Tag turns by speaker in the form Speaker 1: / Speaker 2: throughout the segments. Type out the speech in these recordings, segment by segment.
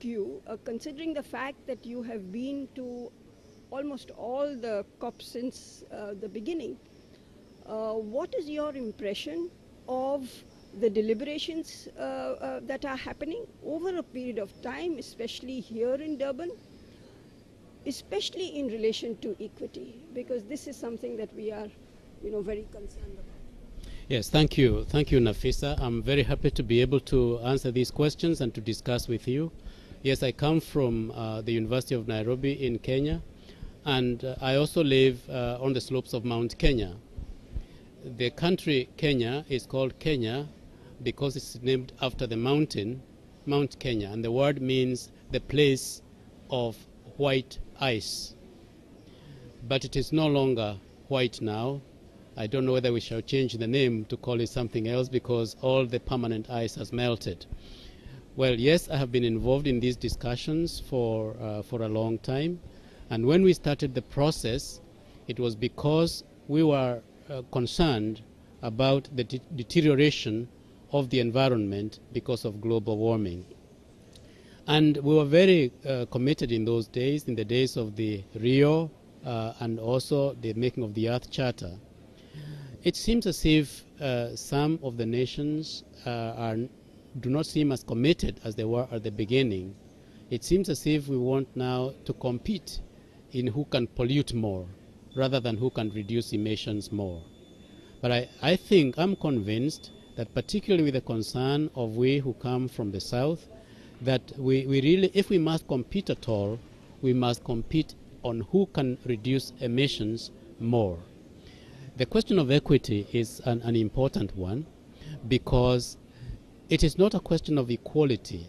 Speaker 1: you, considering the fact that you have been to almost all the COPs since the beginning, what is your impression of the deliberations that are happening over a period of time, especially here in Durban, especially in relation to equity, because this is something that we are, very concerned about.
Speaker 2: Yes, thank you. Thank you, Nafisa. I'm very happy to be able to answer these questions and to discuss with you. Yes, I come from the University of Nairobi in Kenya, and I also live on the slopes of Mount Kenya. The country Kenya is called Kenya because it's named after the mountain, Mount Kenya, and the word means the place of white ice. But it is no longer white now. I don't know whether we shall change the name to call it something else because all the permanent ice has melted. Well, yes, I have been involved in these discussions for a long time. And when we started the process, it was because we were concerned about the deterioration of the environment because of global warming. And we were very committed in those days, in the days of the Rio and also the making of the Earth Charter. It seems as if some of the nations do not seem as committed as they were at the beginning. It seems as if we want now to compete in who can pollute more rather than who can reduce emissions more. But I'm convinced that particularly with the concern of we who come from the South, that we really, if we must compete at all, we must compete on who can reduce emissions more. The question of equity is an important one because it is not a question of equality.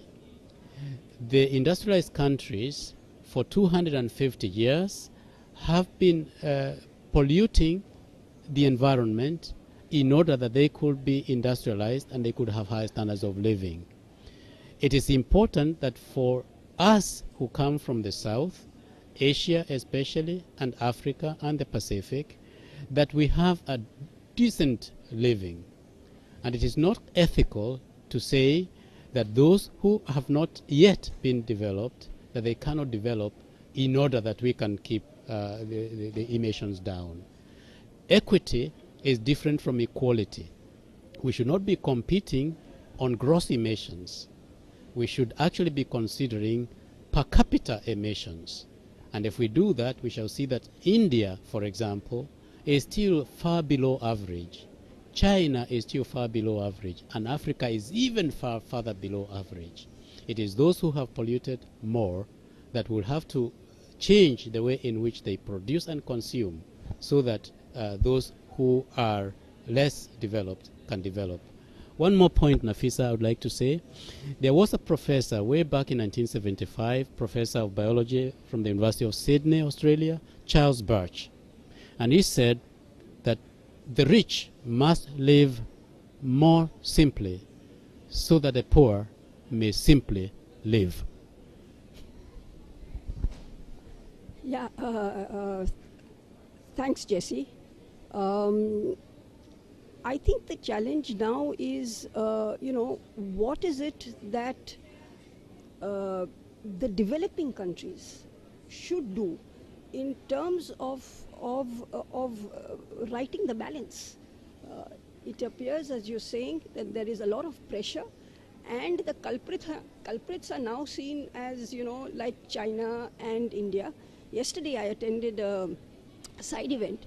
Speaker 2: The industrialized countries for 250 years have been polluting the environment in order that they could be industrialized and they could have high standards of living. It is important that for us who come from the South, Asia especially, and Africa and the Pacific, that we have a decent living. And it is not ethical to say that those who have not yet been developed, that they cannot develop in order that we can keep the emissions down. Equity is different from equality. We should not be competing on gross emissions. We should actually be considering per capita emissions. And if we do that, we shall see that India, for example, is still far below average. China is still far below average. And Africa is even further below average. It is those who have polluted more that will have to change the way in which they produce and consume so that those who are less developed can develop. One more point, Nafisa, I would like to say. There was a professor way back in 1975, professor of biology from the University of Sydney, Australia, Charles Birch. And he said that the rich must live more simply so that the poor may simply live.
Speaker 1: Yeah, thanks, Jesse. I think the challenge now is, what is it that the developing countries should do in terms of writing the balance. It appears, as you're saying, that there is a lot of pressure, and the culprits are now seen as, like China and India. Yesterday I attended a side event